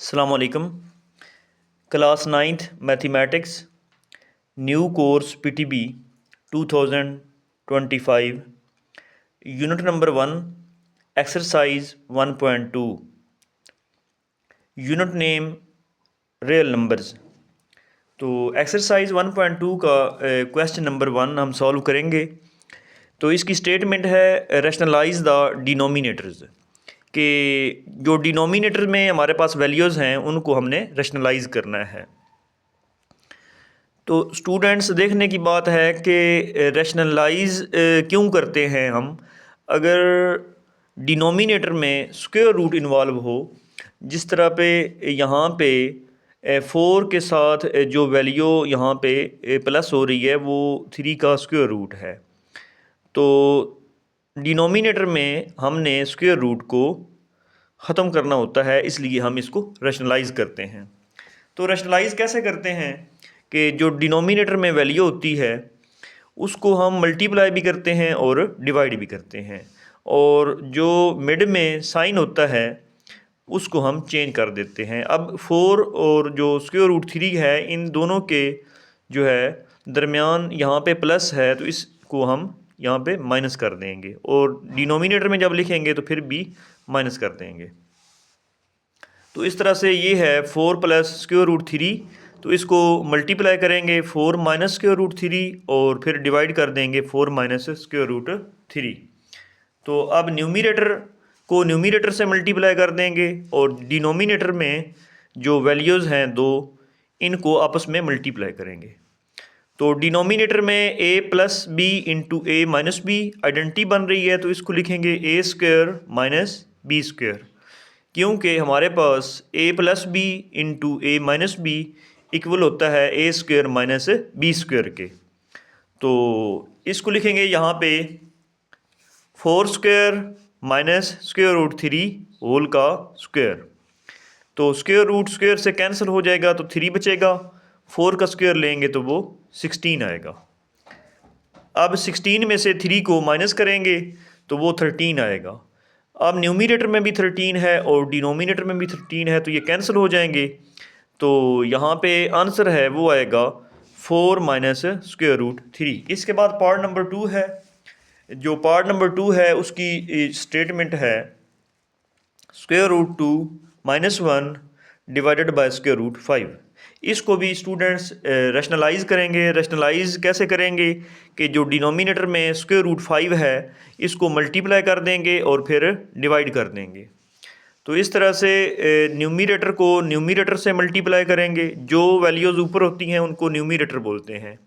अस्सलामुअलैकुम। Class ninth mathematics new course PTB 2025 unit number 1 exercise 1.2 unit name real numbers. तो exercise 1.2 का question number 1 हम solve करेंगे। तो इसकी स्टेटमेंट है रैशनलाइज द डिनोमिनेटर्स, कि जो डिनोमिनेटर में हमारे पास वैल्यूज़ हैं उनको हमने रैशनलाइज करना है। तो स्टूडेंट्स देखने की बात है कि रैशनलाइज क्यों करते हैं हम। अगर डिनोमिनेटर में स्क्वायर रूट इन्वॉल्व हो, जिस तरह पे यहाँ पे 4 के साथ जो वैल्यू यहाँ पे प्लस हो रही है वो 3 का स्क्वायर रूट है, तो डिनोमिनेटर में हमने स्क्वायर रूट को ख़त्म करना होता है, इसलिए हम इसको रैशनलाइज करते हैं। तो रैशनलाइज कैसे करते हैं कि जो डिनोमिनेटर में वैल्यू होती है उसको हम मल्टीप्लाई भी करते हैं और डिवाइड भी करते हैं, और जो मिड में साइन होता है उसको हम चेंज कर देते हैं। अब 4 और जो स्क्वायर रूट 3 है, इन दोनों के जो है दरमियान यहाँ पे प्लस है, तो इसको हम यहाँ पे माइनस कर देंगे, और डिनोमिनेटर में जब लिखेंगे तो फिर भी माइनस कर देंगे। तो इस तरह से ये है 4 प्लस स्क्वायर रूट 3, तो इसको मल्टीप्लाई करेंगे 4 माइनस स्क्वायर रूट 3 और फिर डिवाइड कर देंगे 4 माइनस स्क्वायर रूट 3। तो अब न्यूमिनेटर को न्यूमिनेटर से मल्टीप्लाई कर देंगे और डिनोमिनेटर में जो वैल्यूज़ हैं दो, इनको आपस में मल्टीप्लाई करेंगे। तो डिनोमिनेटर में a plus b into a minus b identity बन रही है, तो इसको लिखेंगे a square minus b square, क्योंकि हमारे पास a plus b into a minus b equal होता है a square minus b square के। तो इसको लिखेंगे यहाँ पे 4 square minus square root 3 whole का स्क्वायर। तो स्क्वायर रूट स्क्वायर से कैंसिल हो जाएगा तो 3 बचेगा, 4 का स्क्वायर लेंगे तो वो 16 आएगा। अब 16 में से 3 को माइनस करेंगे तो वो 13 आएगा। अब न्यूमिनेटर में भी 13 है और डिनोमिनेटर में भी 13 है, तो ये कैंसिल हो जाएंगे। तो यहाँ पे आंसर है वो आएगा 4 माइनस स्क्वायर रूट 3। इसके बाद पार्ट नंबर 2 है। जो पार्ट नंबर 2 है उसकी स्टेटमेंट है square root 2 minus 1 divided by square root 5। इसको भी स्टूडेंट्स रैशनलाइज करेंगे। रैशनलाइज कैसे करेंगे कि जो डिनोमिनेटर में स्क्वायर रूट 5 है इसको मल्टीप्लाई कर देंगे और फिर डिवाइड कर देंगे। तो इस तरह से न्यूमिनेटर को न्यूमिनेटर से मल्टीप्लाई करेंगे। जो वैल्यूज़ ऊपर होती हैं उनको न्यूमिनेटर बोलते हैं,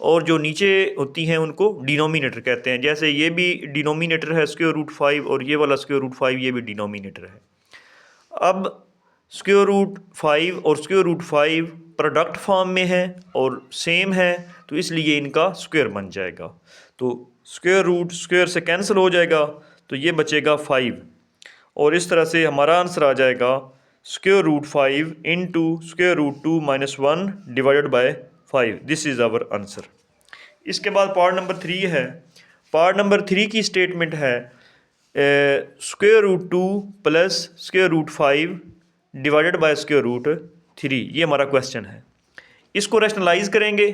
और जो नीचे होती हैं उनको डिनोमिनेटर कहते हैं। जैसे ये भी डिनोमिनेटर है स्क्वायर रूट 5, और ये वाला स्क्वायर रूट 5 ये भी डिनोमिनेटर है। अब स्क्वायर रूट 5 और स्क्वायर रूट 5 प्रोडक्ट फॉर्म में है और सेम है, तो इसलिए इनका स्क्वायर बन जाएगा। तो स्क्वायर रूट स्क्वायर से कैंसिल हो जाएगा, तो ये बचेगा 5, और इस तरह से हमारा आंसर आ जाएगा square root 5 into square root 2 minus 1 divided by 5। This is our answer. इसके बाद पार्ट नंबर 3 है। पार्ट नंबर 3 की स्टेटमेंट है square root 2 plus square root 5 divided by square root 3। ये हमारा क्वेश्चन है। इसको रैशनलाइज करेंगे।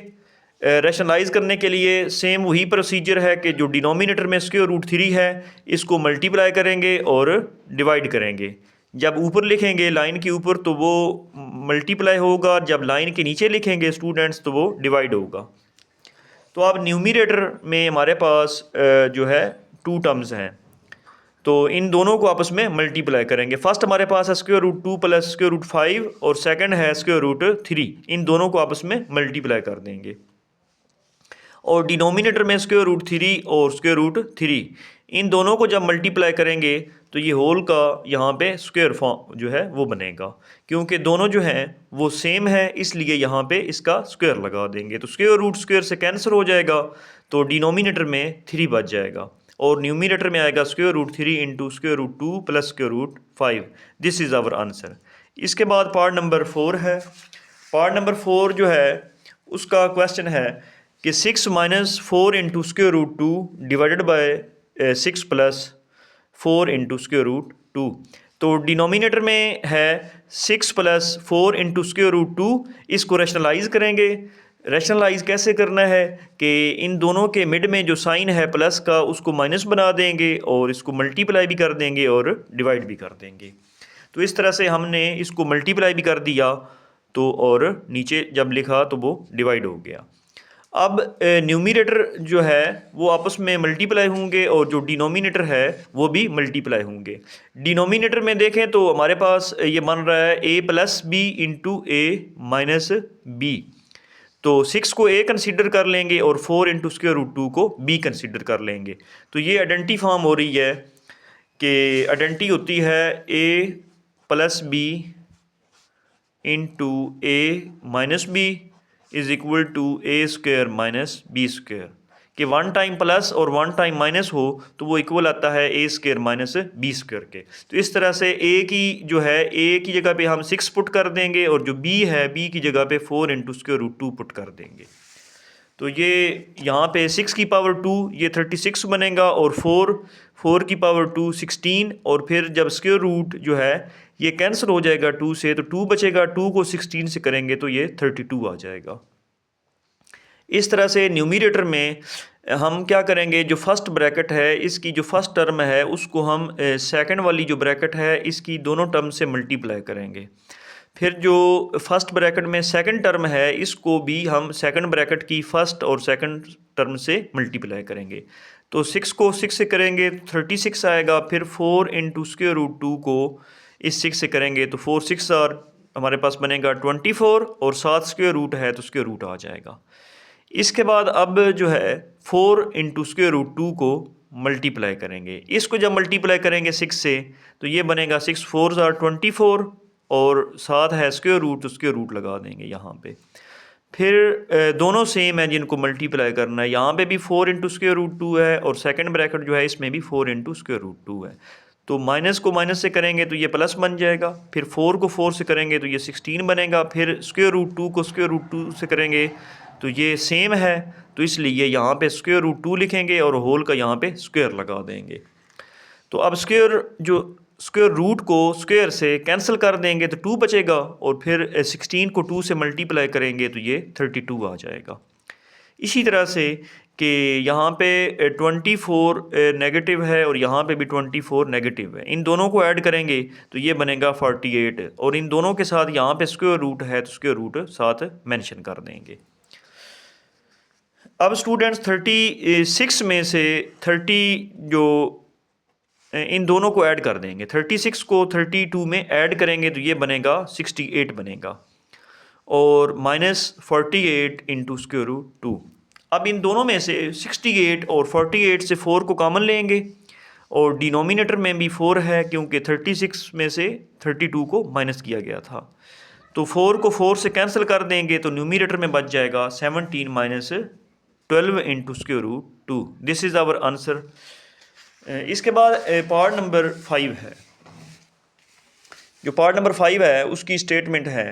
रैशनलाइज करने के लिए सेम वही प्रोसीजर है कि जो डिनोमिनेटर में स्क्वायर रूट 3 है इसको मल्टीप्लाई करेंगे और डिवाइड करेंगे। जब ऊपर लिखेंगे लाइन के ऊपर तो वो मल्टीप्लाई होगा, जब लाइन के नीचे लिखेंगे स्टूडेंट्स तो वो डिवाइड होगा। तो अब न्यूमिनेटर में हमारे पास जो है 2 टर्म्स हैं, तो इन दोनों को आपस में मल्टीप्लाई करेंगे। फर्स्ट हमारे पास है square root 2 plus square root 5, और सेकंड है स्क्वायर रूट 3। इन दोनों को आपस में मल्टीप्लाई कर देंगे, और डिनोमिनेटर में स्क्वायर रूट 3 और स्क्वायर रूट 3, इन दोनों को जब मल्टीप्लाई करेंगे तो ये होल का यहाँ पे स्क्वायर फॉर्म जो है वो बनेगा। क्योंकि दोनों जो हैं वो सेम है, इसलिए यहाँ पे इसका स्क्वायर लगा देंगे। तो स्क्वायर रूट स्क्वायर से कैंसिल हो जाएगा, तो डिनोमिनेटर में 3 बच जाएगा, और न्यूमिनेटर में आएगा square root 3 into square root 2 plus square root 5। This is our answer. इसके बाद पार्ट नंबर 4 है। पार्ट नंबर 4 जो है उसका क्वेश्चन है कि 6 minus 4 into square root 2 divided by 6 plus 4 into square root 2। तो डिनोमिनेटर में है 6 + 4 इंटू स्क्वायर रूट 2। इसको रैशनलाइज़ करेंगे। रैशनलाइज़ कैसे करना है कि इन दोनों के मिड में जो साइन है प्लस का उसको माइनस बना देंगे और इसको मल्टीप्लाई भी कर देंगे और डिवाइड भी कर देंगे। तो इस तरह से हमने इसको मल्टीप्लाई भी कर दिया तो और नीचे जब लिखा तो वो डिवाइड हो गया। अब न्यूमिनेटर जो है वो आपस में मल्टीप्लाई होंगे और जो डिनोमिनेटर है वो भी मल्टीप्लाई होंगे। डिनोमिनेटर में देखें तो हमारे पास ये बन रहा है a + b into a minus b। तो 6 को a कंसीडर कर लेंगे और 4 इंटू स्क्वायर रूट 2 को b कंसीडर कर लेंगे। तो ये आइडेंटिटी फॉर्म हो रही है कि आइडेंटिटी होती है a + b into a minus b is equal to a² minus b²। कि 1 टाइम प्लस और 1 टाइम माइनस हो तो वो इक्वल आता है a² माइनस b² के। तो इस तरह से a की जो है a की जगह पे हम 6 पुट कर देंगे और जो b है b की जगह पे 4 इंटू स्क्वायर रूट 2 पुट कर देंगे। तो ये यहाँ पे 6 की पावर 2 ये 36 बनेगा और 4 की पावर 2 16 और फिर जब स्क्वायर रूट जो है ये कैंसिल हो जाएगा 2 से तो 2 बचेगा। 2 को 16 से करेंगे तो ये 32 आ जाएगा। इस तरह से न्यूमिनेटर में हम क्या करेंगे, जो फर्स्ट ब्रैकेट है इसकी जो फर्स्ट टर्म है उसको हम सेकंड वाली जो ब्रैकेट है इसकी दोनों टर्म से मल्टीप्लाई करेंगे। फिर जो फर्स्ट ब्रैकेट में सेकंड टर्म है इसको भी हम सेकंड ब्रैकेट की फर्स्ट और सेकंड टर्म से मल्टीप्लाई करेंगे। तो 6 को 6 से करेंगे 36 आएगा। फिर 4 इंटू स्क्वायर रूट 2 को इस 6 से करेंगे तो 4 6 और हमारे पास बनेगा 24 और 7 स्क्वायर रूट है तो स्क्वायर रूट आ जाएगा। इसके बाद अब जो है 4 इंटू स्क्वायर रूट 2 को मल्टीप्लाई करेंगे। इसको जब मल्टीप्लाई करेंगे 6 से तो ये बनेगा 6 4 आर 24 और 7 है स्क्वायर रूट तो स्क्वायर रूट लगा देंगे यहाँ पे। फिर दोनों सेम है जिनको मल्टीप्लाई करना है। यहाँ पे भी 4 इंटू स्क्वायर रूट 2 है और सेकंड ब्रैकेट जो है इसमें भी 4 इंटू स्क्वायर रूट 2 है। तो माइनस को माइनस से करेंगे तो ये प्लस बन जाएगा। फिर 4 को 4 से करेंगे तो ये 16 बनेगा। फिर स्क्वायर रूट 2 को स्क्वायर रूट 2 से करेंगे तो ये सेम है तो इसलिए यहाँ पे स्क्वायर रूट 2 लिखेंगे और होल का यहाँ पे स्क्वायर लगा देंगे। तो अब स्क्वायर रूट को स्क्वायर से कैंसिल कर देंगे तो 2 बचेगा और फिर 16 को 2 से मल्टीप्लाई करेंगे तो ये 32 आ जाएगा। इसी तरह से कि यहाँ पे 24 नेगेटिव है और यहाँ पे भी 24 नेगेटिव है, इन दोनों को ऐड करेंगे तो ये बनेगा 48 और इन दोनों के साथ यहाँ पे स्क्वायर रूट है तो स्क्वायर रूट साथ मेंशन कर देंगे। अब स्टूडेंट्स 36 में से 30 जो इन दोनों को ऐड कर देंगे। 36 को 32 में ऐड करेंगे तो ये बनेगा 68 बनेगा और माइनस 48 इंटू स्क्वायर रूट 2। अब इन दोनों में से 68 और 48 से 4 को कॉमन लेंगे और डिनोमिनेटर में भी 4 है क्योंकि 36 में से 32 को माइनस किया गया था। तो 4 को 4 से कैंसिल कर देंगे तो न्यूमिनेटर में बच जाएगा 17 minus 12 into square root 2। This is our answer. इसके बाद पार्ट नंबर 5 है। जो पार्ट नंबर 5 है उसकी स्टेटमेंट है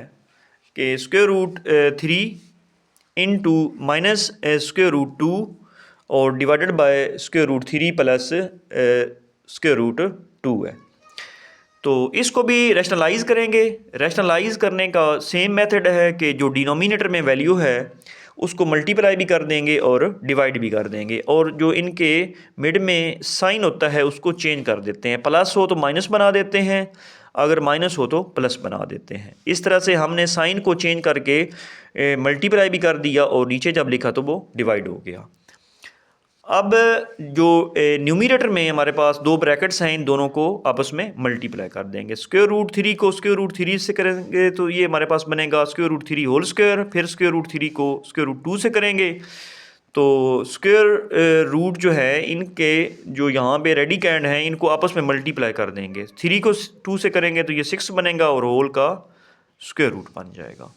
कि square root 3 into minus square root 2 और divided by square root 3 plus square root 2 है। तो इसको भी रैशनलाइज़ करेंगे। रैशनलाइज़ करने का सेम मेथड है कि जो डिनोमिनेटर में वैल्यू है उसको मल्टीप्लाई भी कर देंगे और डिवाइड भी कर देंगे और जो इनके मिड में साइन होता है उसको चेंज कर देते हैं। प्लस हो तो माइनस बना देते हैं, अगर माइनस हो तो प्लस बना देते हैं। इस तरह से हमने साइन को चेंज करके मल्टीप्लाई भी कर दिया और नीचे जब लिखा तो वो डिवाइड हो गया। अब जो न्यूमिनेटर में हमारे पास 2 ब्रैकेट्स हैं, इन दोनों को आपस में मल्टीप्लाई कर देंगे। स्क्वायर रूट 3 को स्क्वायर रूट 3 से करेंगे तो ये हमारे पास बनेगा स्क्वायर रूट 3 होल स्क्वायर। फिर स्क्वायर रूट 3 को स्क्वायर रूट 2 से करेंगे तो स्क्वायर रूट जो है इनके जो यहाँ पे रेडिकैंड हैं इनको आपस में मल्टीप्लाई कर देंगे। 3 को 2 से करेंगे तो ये 6 बनेगा और होल का स्क्वायर रूट बन जाएगा।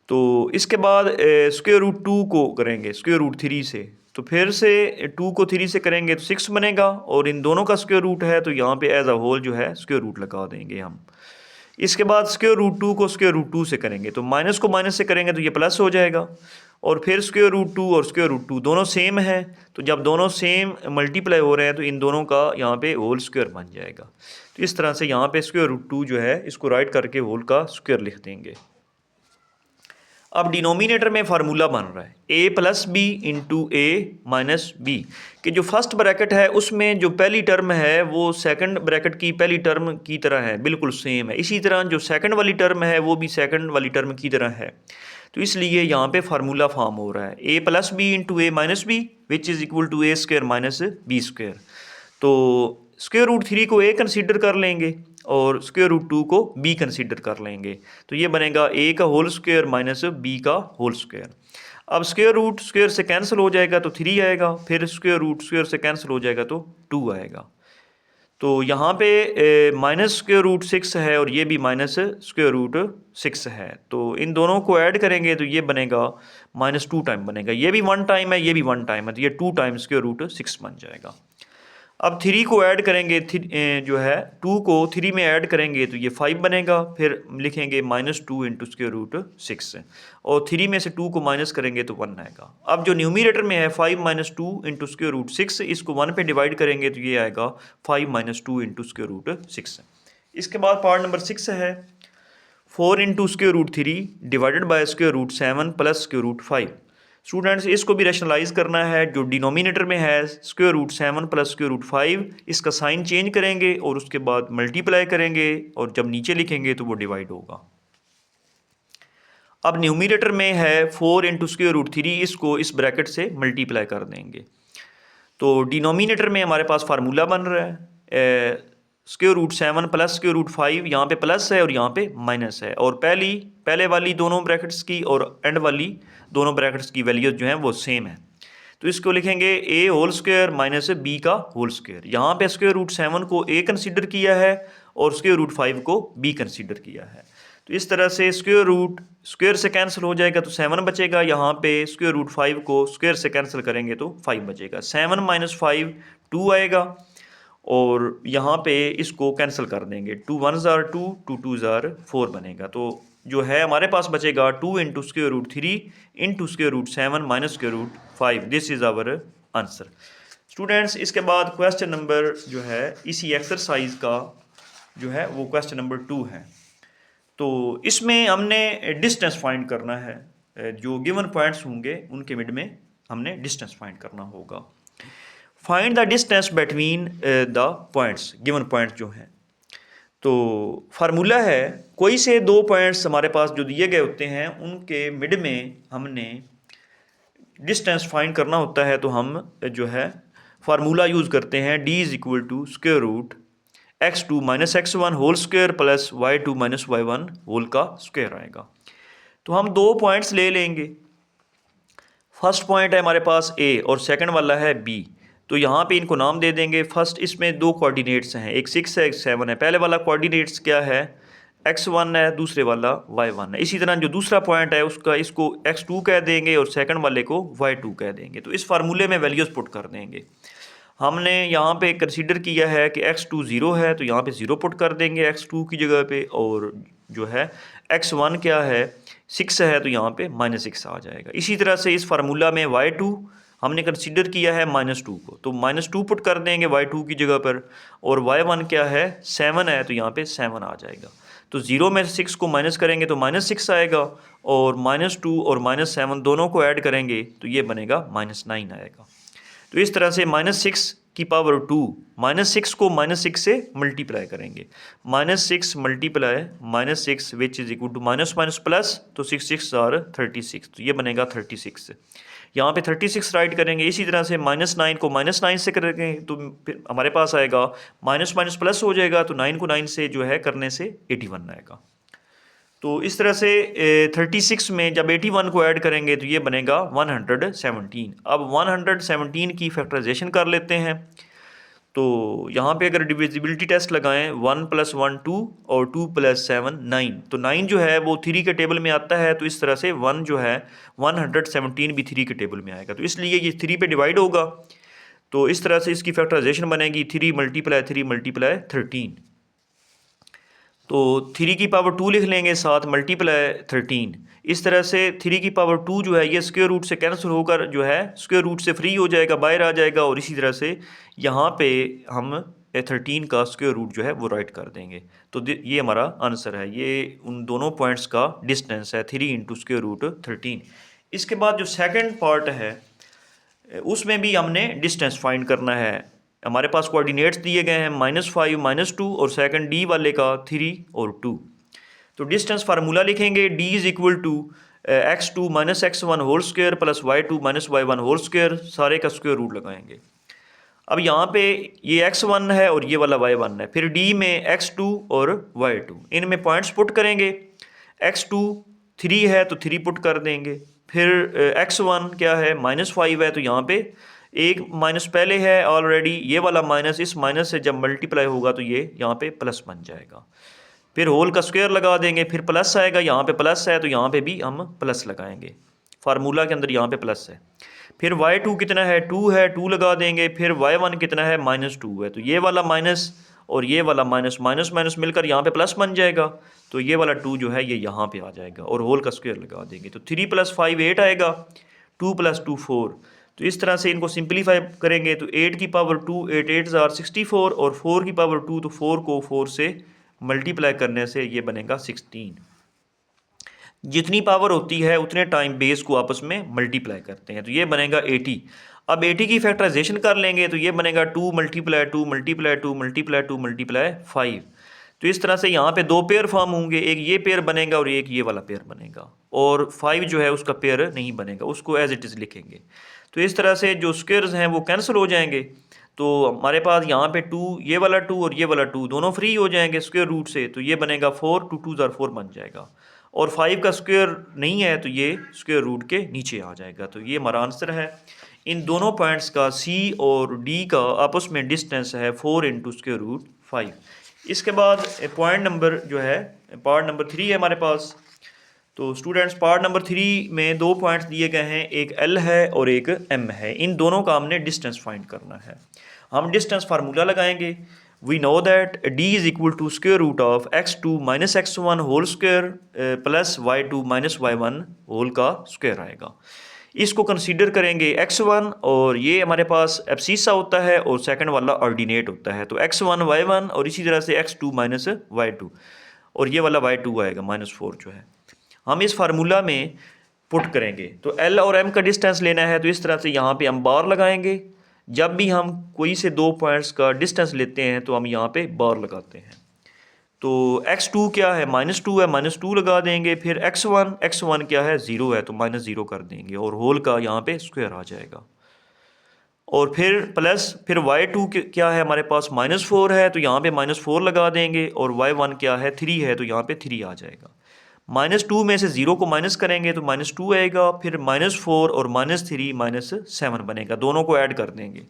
तो इसके बाद स्क्वायर रूट 2 को करेंगे स्क्वायर रूट 3 से, तो फिर से 2 को 3 से करेंगे तो 6 बनेगा और इन दोनों का स्क्वायर रूट है तो यहाँ पे एज अ होल जो है स्क्वायर रूट लगा देंगे हम। इसके बाद स्क्वायर रूट 2 को स्क्वायर रूट 2 से करेंगे तो माइनस को माइनस से करेंगे तो ये प्लस हो जाएगा और फिर स्क्वायर रूट 2 और स्क्वायर रूट 2 दोनों सेम है, तो जब दोनों सेम मल्टीप्लाई हो रहे हैं तो इन दोनों का यहाँ पे होल स्क्वायर बन जाएगा। तो इस तरह से यहाँ पे स्क्वायर रूट 2 जो है इसको राइट करके होल का स्क्वायर लिख देंगे। अब डिनोमिनेटर में फार्मूला बन रहा है a plus b into a minus b, कि जो फर्स्ट ब्रैकेट है उसमें जो पहली टर्म है वो सेकंड ब्रैकेट की पहली टर्म की तरह है, बिल्कुल सेम है। इसी तरह जो सेकंड वाली टर्म है वो भी सेकंड वाली टर्म की तरह है, तो इसलिए यहाँ पे फार्मूला फॉर्म हो रहा है a plus b into a minus b which is equal to a square minus b square. तो स्क्वायर रूट 3 को a कंसीडर कर लेंगे और स्क्वायर रूट 2 को b कंसीडर कर लेंगे, तो ये बनेगा a का होल स्क्वायर माइनस b का होल स्क्वायर। अब स्क्वायर रूट स्क्वायर से कैंसिल हो जाएगा तो 3 आएगा, फिर स्क्वायर रूट स्क्वायर से कैंसिल हो जाएगा तो 2 आएगा। तो यहाँ पे माइनस स्क्वायर रूट 6 है और ये भी माइनस स्क्वायर रूट 6 है, तो इन दोनों को ऐड करेंगे तो ये बनेगा माइनस 2 टाइम बनेगा, ये भी 1 टाइम है ये भी 1 टाइम है, तो ये 2 टाइम स्क्वायर रूट 6 बन जाएगा। अब 3 को ऐड करेंगे, जो है 2 को 3 में ऐड करेंगे तो ये 5 बनेगा, फिर लिखेंगे माइनस 2 इंटू स्क्वायर रूट 6 और 3 में से 2 को माइनस करेंगे तो 1 आएगा। अब जो न्यूमरेटर में है 5 माइनस 2 इंटू स्क्वायर रूट 6, इसको 1 पे डिवाइड करेंगे तो ये आएगा 5 माइनस 2 इंटू स्क्वायर रूट 6। इसके बाद पार्ट नंबर 6 है 4 into square root 3 divided by square root 7 plus square root 5। Students इसको भी रैशनलाइज करना है, जो डिनोमिनेटर में है square root 7 plus square root 5, इसका साइन चेंज करेंगे और उसके बाद मल्टीप्लाई करेंगे और जब नीचे लिखेंगे तो वो डिवाइड होगा। अब न्यूमरेटर में है 4 इंटू स्क्वायर रूट 3, इसको इस ब्रैकेट से मल्टीप्लाई कर देंगे। तो डिनोमिनेटर में हमारे पास फार्मूला बन रहा है square root 7 plus square root 5, यहाँ पे प्लस है और यहाँ पे माइनस है, और पहले वाली दोनों ब्रैकेट्स की और एंड वाली दोनों ब्रैकेट्स की वैल्यूज जो हैं वो सेम है, तो इसको लिखेंगे a whole square minus b का होल स्क्वायर। यहाँ पे स्क्वायर रूट 7 को a कंसीडर किया है और स्क्वायर रूट 5 को b कंसीडर किया है, तो इस तरह से स्क्वायर रूट स्क्वायर से कैंसिल हो जाएगा तो 7 बचेगा, यहाँ पे स्क्वायर रूट 5 को स्क्वायर से कैंसिल करेंगे तो 5 बचेगा, 7 माइनस 5 2 आएगा, और यहाँ पे इसको कैंसिल कर देंगे, 2 1s are 2 2 2s are 4 बनेगा। तो जो है हमारे पास बचेगा 2 into square root 3 into square root 7 minus square root 5, this is our answer. Students इसके बाद क्वेश्चन नंबर जो है इसी एक्सरसाइज का जो है वो क्वेश्चन नंबर 2 है। तो इसमें हमने डिस्टेंस फाइंड करना है, जो गिवन पॉइंट्स होंगे उनके मिड में हमने डिस्टेंस फाइंड करना होगा। Find the distance between the points, given points जो हैं। तो फार्मूला है कोई से 2 पॉइंट्स हमारे पास जो दिए गए होते हैं उनके मिड में हमने डिस्टेंस फाइंड करना होता है, तो हम जो है फार्मूला यूज़ करते हैं d is equal to square root x2 minus x1 whole square plus y2 minus y1 whole का स्क्वायर आएगा। तो हम 2 पॉइंट्स ले लेंगे, फर्स्ट पॉइंट है हमारे पास a और सेकंड वाला है b, तो यहाँ पे इनको नाम दे देंगे। फर्स्ट इसमें 2 कोऑर्डिनेट्स हैं, एक 6 है एक 7 है, पहले वाला कोऑर्डिनेट्स क्या है x1 है, दूसरे वाला y1 है। इसी तरह जो दूसरा पॉइंट है उसका इसको x2 कह देंगे और सेकंड वाले को y2 कह देंगे। तो इस फार्मूले में वैल्यूज़ पुट कर देंगे। हमने यहाँ पे कंसीडर किया है कि x2 0 है, तो यहाँ पे 0 पुट कर देंगे x2 की जगह पे, और जो है x1 क्या है 6 है, तो यहाँ पे -6 आ जाएगा। इसी तरह से इस फार्मूला में y2 हमने कंसीडर किया है -2 को, तो -2 पुट कर देंगे y2 की जगह पर, और y1 क्या है 7 है, तो यहाँ पे 7 आ जाएगा। तो 0 में 6 को माइनस करेंगे तो -6 आएगा, और -2 और -7 दोनों को ऐड करेंगे तो ये बनेगा -9 आएगा। तो इस तरह से -6 की पावर 2, -6 को -6 से मल्टीप्लाई करेंगे, -6 multiply -6 which is equal to minus minus plus, तो 6 6 आर 36, तो ये बनेगा 36। यहाँ पे 36 राइट करेंगे। इसी तरह से -9 को -9 से करेंगे तो फिर हमारे पास आएगा माइनस माइनस प्लस हो जाएगा, तो 9 को 9 से जो है करने से 81 आएगा। तो इस तरह से 36 में जब 81 को ऐड करेंगे तो ये बनेगा 117। अब 117 की फैक्टराइजेशन कर लेते हैं। तो यहाँ पे अगर डिविजिबिलिटी टेस्ट लगाएं 1 + 1 2 और 2 + 7 9, तो 9 जो है वो 3 के टेबल में आता है, तो इस तरह से 1 जो है 117 भी 3 के टेबल में आएगा, तो इसलिए ये 3 पे डिवाइड होगा। तो इस तरह से इसकी फैक्टराइजेशन बनेगी 3 × 3 × 13। तो 3 की पावर 2 लिख लेंगे, 7 मल्टीप्लाई 13। इस तरह से 3 की पावर 2 जो है ये स्क्वायर रूट से कैंसिल होकर जो है स्क्वायर रूट से फ्री हो जाएगा, बाहर आ जाएगा। और इसी तरह से यहाँ पे हम 13 का स्क्वायर रूट जो है वो राइट कर देंगे। तो ये हमारा आंसर है, ये उन दोनों पॉइंट्स का डिस्टेंस है 3 इंटू स्क्वायर रूट 13। इसके बाद जो सेकेंड पार्ट है उसमें भी हमने डिस्टेंस फाइंड करना है। हमारे पास कोऑर्डिनेट्स दिए गए हैं -5 -2 और सेकंड डी वाले का 3 और 2। तो डिस्टेंस फार्मूला लिखेंगे, d is equal to x2 minus x1 whole square plus y2 minus y1 whole square, सारे का स्क्वायर रूट लगाएंगे। अब यहाँ पे ये x1 है और ये वाला y1 है, फिर d में x2 और y2, इनमें पॉइंट्स पुट करेंगे। x2 3 है तो 3 पुट कर देंगे, फिर x1 क्या है -5 है तो यहाँ पे एक माइनस पहले है ऑलरेडी, ये वाला माइनस, इस माइनस से जब मल्टीप्लाई होगा तो ये यहाँ पे प्लस बन जाएगा। फिर होल का स्क्वायर लगा देंगे, फिर प्लस आएगा, यहाँ पे प्लस है तो यहाँ पे भी हम प्लस लगाएंगे, फार्मूला के अंदर यहाँ पे प्लस है। फिर y2 कितना है, 2 है, 2 लगा देंगे। फिर y1 कितना है, -2 है, तो ये वाला माइनस और ये वाला माइनस, माइनस माइनस मिलकर यहाँ पे प्लस बन जाएगा। तो ये वाला 2 जो है ये यहाँ पे आ जाएगा और होल का स्क्वायर लगा देंगे। तो 3 + 5 8 आएगा, 2 + 2 4। तो इस तरह से इनको सिंप्लीफाई करेंगे तो 8 की पावर 2, 8 8 are 64 और 4 की पावर 2, तो 4 को 4 से मल्टीप्लाई करने से ये बनेगा 16। जितनी पावर होती है उतने टाइम बेस को आपस में मल्टीप्लाई करते हैं, तो ये बनेगा 80। अब 80 की फैक्टराइजेशन कर लेंगे तो ये बनेगा 2 × 2 × 2 × 2 × 5। तो इस तरह से यहाँ पे दो पेयर फॉर्म होंगे, एक ये पेयर बनेगा और एक ये वाला पेयर बनेगा, और 5 जो है उसका पेयर नहीं बनेगा, उसको एज इट इज़ लिखेंगे। तो इस तरह से जो स्क्वायर्स हैं वो कैंसिल हो जाएंगे। तो हमारे पास यहाँ पे 2, ये वाला 2 और ये वाला 2 दोनों फ्री हो जाएंगे स्क्वायर रूट से, तो ये बनेगा 4, 2 2 4 बन जाएगा। और 5 का स्क्वायर नहीं है तो ये स्क्वायर रूट के नीचे आ जाएगा। तो ये हमारा आंसर है। इन दोनों पॉइंट्स का C और D का आपस में डिस्टेंस है 4 इंटू स्क्वायर रूट 5। इसके बाद पॉइंट नंबर जो है पार्ट नंबर 3 है हमारे पास। तो स्टूडेंट्स पार्ट नंबर 3 में दो पॉइंट्स दिए गए हैं, एक L है और एक M है। इन दोनों का हमने डिस्टेंस फाइंड करना है। हम डिस्टेंस फार्मूला लगाएंगे। We know that d is equal to square root of x2 minus x1 whole square plus y2 minus y1 whole का स्क्वायर आएगा। इसको कंसीडर करेंगे x1, और ये हमारे पास एब्सिसा होता है और सेकंड वाला ऑर्डिनेट होता है, तो x1 y1 और इसी तरह से x2 माइनस y2 और ये वाला y2 आएगा -4 जो है। हम इस फार्मूला में पुट करेंगे तो L और M का डिस्टेंस लेना है, तो इस तरह से यहाँ पे हम बार लगाएंगे। जब भी हम कोई से दो पॉइंट्स का डिस्टेंस लेते हैं तो हम यहाँ पे बार लगाते हैं। तो x2 क्या है, -2 है, -2 लगा देंगे। फिर x1 क्या है, 0 है, तो -0 कर देंगे और होल का यहाँ पे स्क्वायर आ जाएगा। और फिर प्लस, फिर y2 क्या है हमारे पास, -4 है, तो यहाँ पे -4 लगा देंगे। और y1 क्या है, 3 है, तो यहाँ पे 3 आ जाएगा। -2 में से 0 को माइनस करेंगे तो -2 आएगा। फिर -4 और -3 -7 बनेगा, दोनों को ऐड कर देंगे।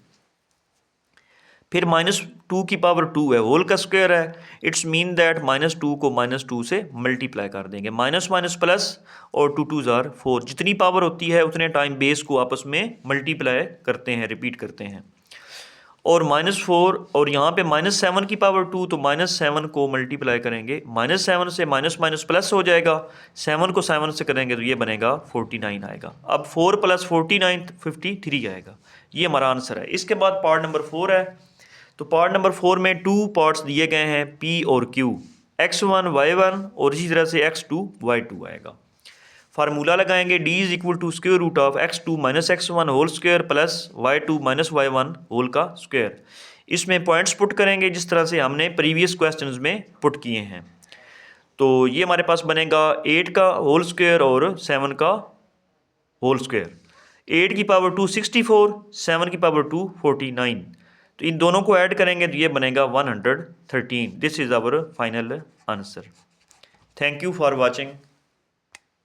फिर -2 की पावर 2 है, होल का स्क्वायर है, इट्स मीन दैट -2 को -2 से मल्टीप्लाई कर देंगे। माइनस माइनस प्लस और 2 2 जार 4, जितनी पावर होती है उतने टाइम बेस को आपस में मल्टीप्लाई करते हैं, रिपीट करते हैं। और -4 और यहाँ पे -7 की पावर 2, तो -7 को मल्टीप्लाई करेंगे, -7 से माइनस माइनस प्लस हो जाएगा, 7 को 7 से करेंगे तो ये बनेगा 49 आएगा। अब 4 + 49 53 आएगा। ये हमारा आंसर है। इसके बाद पार्ट नंबर 4 है। तो पार्ट नंबर 4 में 2 पार्ट्स दिए गए हैं P और Q, x1 y1 और इसी तरह से x2 y2 आएगा। फार्मूला लगाएंगे, d is equal to square root of x2 minus x1 whole square plus y2 minus y1 whole का स्क्वायर। इसमें पॉइंट्स पुट करेंगे जिस तरह से हमने प्रीवियस क्वेश्चंस में पुट किए हैं। तो ये हमारे पास बनेगा 8 का होल स्क्वायर और 7 का होल स्क्वायर। 8 की पावर 2 64, 7 की पावर 2 49। तो इन दोनों को ऐड करेंगे तो ये बनेगा 113। This is our final answer. Thank you for watching.